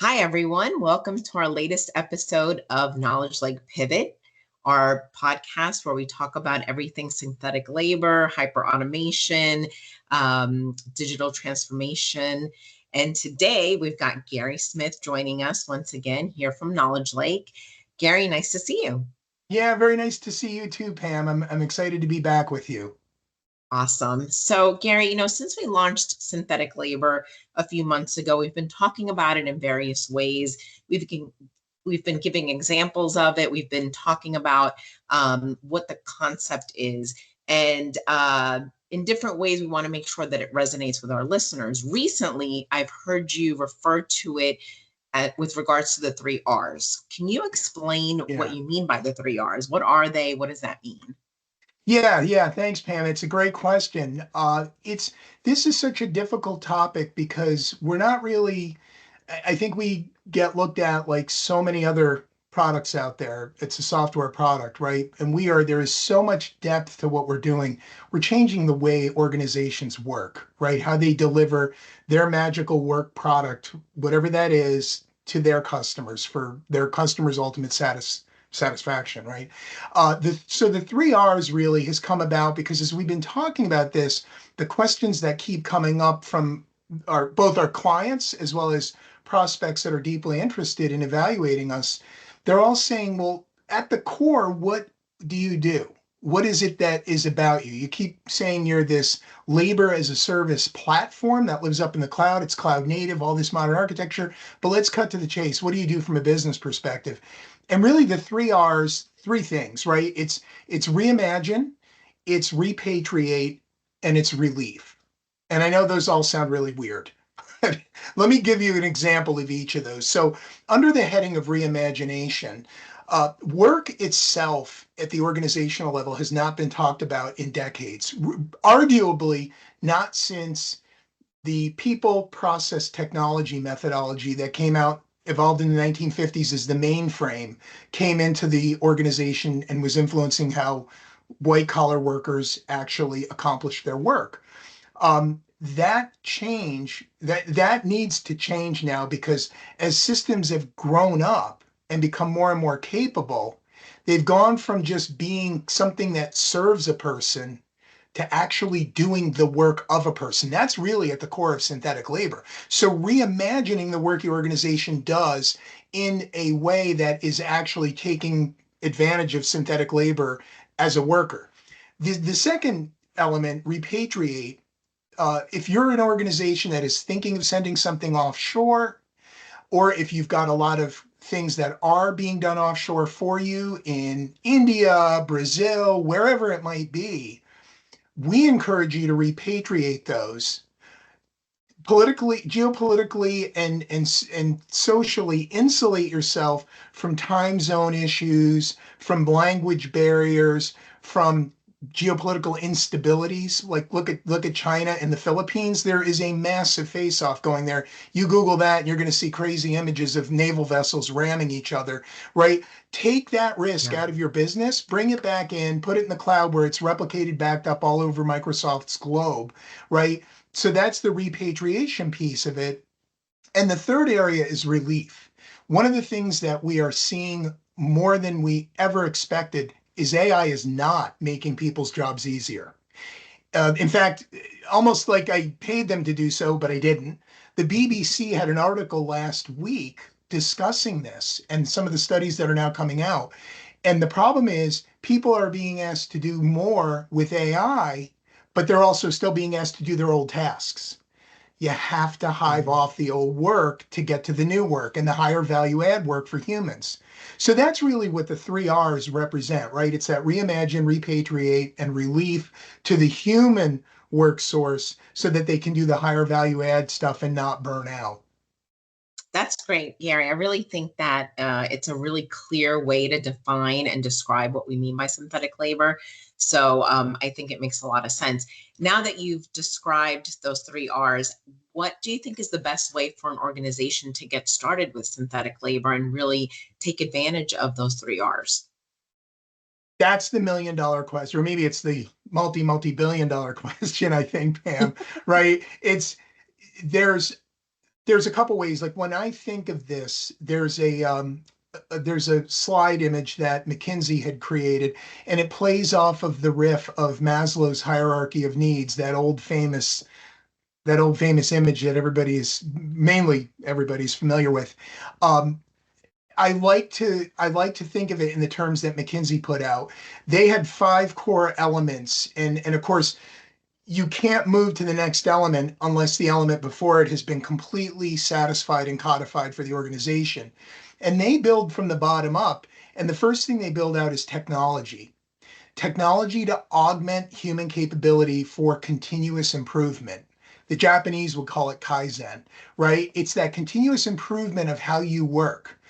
Hi, everyone. Welcome to our latest episode of Knowledge Like Pivot, our podcast where we talk about everything synthetic labor, hyper automation, digital transformation. And today we've got Gary Smith joining us once again here from Knowledge Lake. Gary, nice to see you. Yeah, very nice to see you too, Pam. I'm excited to be back with you. Awesome. So, Gary, since we launched synthetic labor a few months ago, we've been talking about it in various ways. We've been giving examples of it. We've been talking about what the concept is. And in different ways, we want to make sure that it resonates with our listeners. Recently, I've heard you refer to it with regards to the three R's. Can you explain what Yeah. you mean by the three R's? What are they? What does that mean? Yeah. Thanks, Pam. It's a great question. This is such a difficult topic because we're not really. I think we get looked at like so many other products out there. It's a software product, right? And there is so much depth to what we're doing. We're changing the way organizations work, right? How they deliver their magical work product, whatever that is, to their customers for their customers' ultimate satisfaction, right? So the three R's really has come about because as we've been talking about this, the questions that keep coming up from both our clients as well as prospects that are deeply interested in evaluating us, they're all saying, well, at the core, what do you do? What is it that is about you? You keep saying you're this labor as a service platform that lives up in the cloud. It's cloud native, all this modern architecture. But let's cut to the chase. What do you do from a business perspective? And really, the three R's, three things, right? It's reimagine, it's repatriate, and it's relief. And I know those all sound really weird. Let me give you an example of each of those. So, under the heading of reimagination, work itself at the organizational level has not been talked about in decades, arguably not since the people process technology methodology that came out evolved in the 1950s as the mainframe came into the organization and was influencing how white collar workers actually accomplish their work. That needs to change now because as systems have grown up and become more and more capable, they've gone from just being something that serves a person to actually doing the work of a person. That's really at the core of synthetic labor. So reimagining the work the organization does in a way that is actually taking advantage of synthetic labor as a worker. The second element, repatriate, if you're an organization that is thinking of sending something offshore, or if you've got a lot of things that are being done offshore for you in India, Brazil, wherever it might be, we encourage you to repatriate those politically, geopolitically, and socially insulate yourself from time zone issues, from language barriers, from geopolitical instabilities. Like look at China and the Philippines. There is a massive face-off going there. You Google that, and you're going to see crazy images of naval vessels ramming each other. Right? Take that risk Yeah. out of your business, bring it back in, put it in the cloud where it's replicated, backed up all over Microsoft's globe. Right? So that's the repatriation piece of it. And the third area is relief. One of the things that we are seeing more than we ever expected is AI is not making people's jobs easier. In fact, almost like I paid them to do so, but I didn't. The BBC had an article last week discussing this and some of the studies that are now coming out. And the problem is people are being asked to do more with AI, but they're also still being asked to do their old tasks. You have to hive Mhm. off the old work to get to the new work and the higher value add work for humans. So that's really what the three R's represent, right? It's that reimagine, repatriate, and relief to the human work source so that they can do the higher value add stuff and not burn out. That's great, Gary. I really think that it's a really clear way to define and describe what we mean by synthetic labor. So I think it makes a lot of sense. Now that you've described those three R's, what do you think is the best way for an organization to get started with synthetic labor and really take advantage of those three R's? That's the $1 million question, or maybe it's the multi billion dollar question, I think, Pam, right? There's there's a couple ways. Like when I think of this, there's a slide image that McKinsey had created, and it plays off of the riff of Maslow's hierarchy of needs, that old famous image that everybody's familiar with. Um, I like to think of it in the terms that McKinsey put out. They had five core elements, and of course you can't move to the next element unless the element before it has been completely satisfied and codified for the organization. And they build from the bottom up. And the first thing they build out is technology to augment human capability for continuous improvement. The Japanese would call it Kaizen, right? It's that continuous improvement of how you work.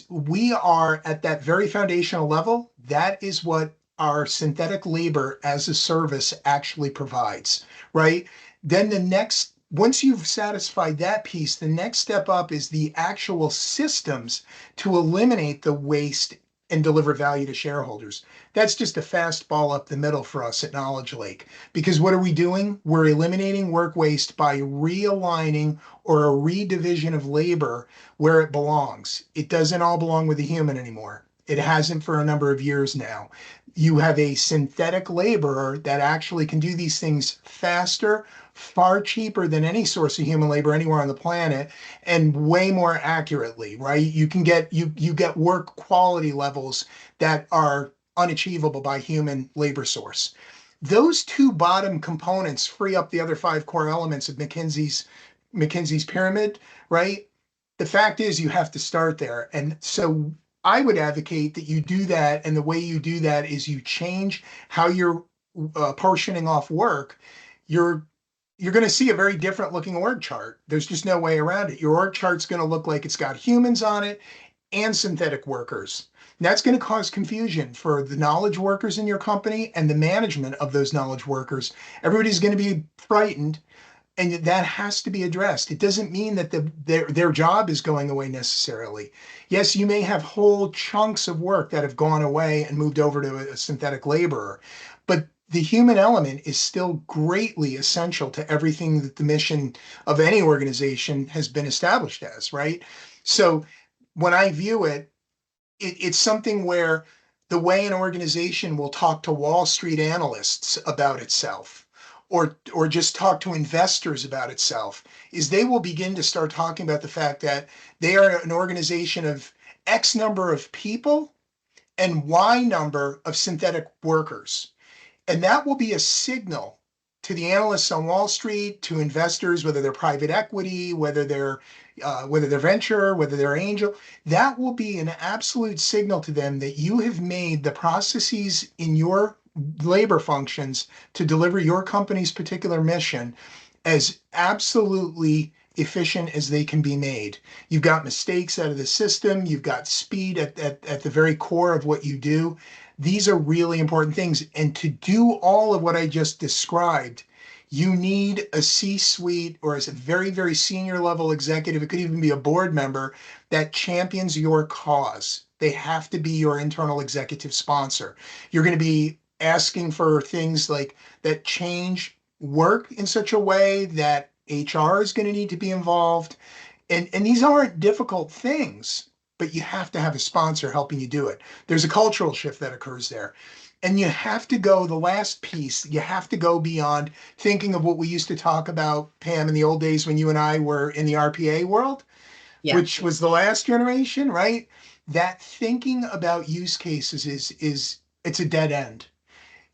We are at that very foundational level. That is what our synthetic labor as a service actually provides, right? Then once you've satisfied that piece, the next step up is the actual systems to eliminate the waste and deliver value to shareholders. That's just a fastball up the middle for us at Knowledge Lake. Because what are we doing? We're eliminating work waste by realigning or a redivision of labor where it belongs. It doesn't all belong with the human anymore. It hasn't for a number of years now. You have a synthetic laborer that actually can do these things faster, far cheaper than any source of human labor anywhere on the planet, and way more accurately, right? You get work quality levels that are unachievable by human labor source. Those two bottom components free up the other five core elements of McKinsey's pyramid, right? The fact is you have to start there. And so I would advocate that you do that. And the way you do that is you change how you're portioning off work. You're you're going to see a very different looking org chart. There's just no way around it. Your org chart's going to look like it's got humans on it and synthetic workers. And that's going to cause confusion for the knowledge workers in your company and the management of those knowledge workers. Everybody's going to be frightened, and that has to be addressed. It doesn't mean that their job is going away necessarily. Yes, you may have whole chunks of work that have gone away and moved over to a synthetic laborer, but the human element is still greatly essential to everything that the mission of any organization has been established as, right? So when I view it's something where the way an organization will talk to Wall Street analysts about itself, or just talk to investors about itself, is they will begin to start talking about the fact that they are an organization of X number of people and Y number of synthetic workers. And that will be a signal to the analysts on Wall Street, to investors, whether they're private equity, whether they're venture, whether they're angel. That will be an absolute signal to them that you have made the processes in your labor functions to deliver your company's particular mission as absolutely efficient as they can be made. You've got mistakes out of the system. You've got speed at the very core of what you do. These are really important things. And to do all of what I just described, you need a C-suite or as a very, very senior level executive. It could even be a board member that champions your cause. They have to be your internal executive sponsor. You're going to be asking for things like that change work in such a way that HR is going to need to be involved. And these aren't difficult things, but you have to have a sponsor helping you do it. There's a cultural shift that occurs there. And you have to go, the last piece, you have to go beyond thinking of what we used to talk about, Pam, in the old days when you and I were in the RPA world, Yeah. which was the last generation, right? That thinking about use cases it's a dead end.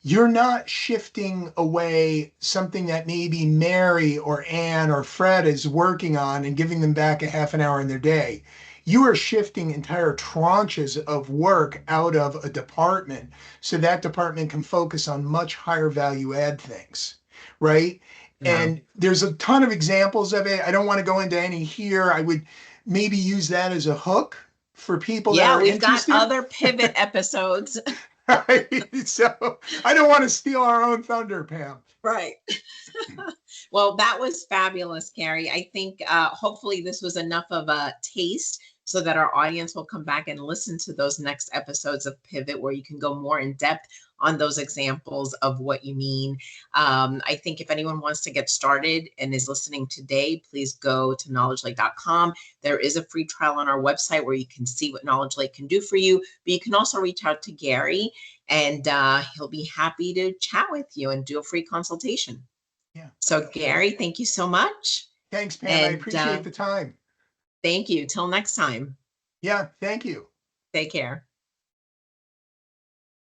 You're not shifting away something that maybe Mary or Ann or Fred is working on and giving them back a half an hour in their day. You are shifting entire tranches of work out of a department so that department can focus on much higher value add things, right? Yeah. And there's a ton of examples of it. I don't want to go into any here. I would maybe use that as a hook for people that Yeah, are we've got interested. other pivot episodes. Right? So I don't want to steal our own thunder, Pam. Right. Well, that was fabulous, Gary. I think hopefully this was enough of a taste so that our audience will come back and listen to those next episodes of Pivot, where you can go more in depth on those examples of what you mean. I think if anyone wants to get started and is listening today, please go to knowledgelake.com. There is a free trial on our website where you can see what Knowledge Lake can do for you, but you can also reach out to Gary, and he'll be happy to chat with you and do a free consultation. Yeah. So Gary, thank you so much. Thanks, Pam. I And appreciate the time. thank you. Till next time. Yeah, thank you. Take care.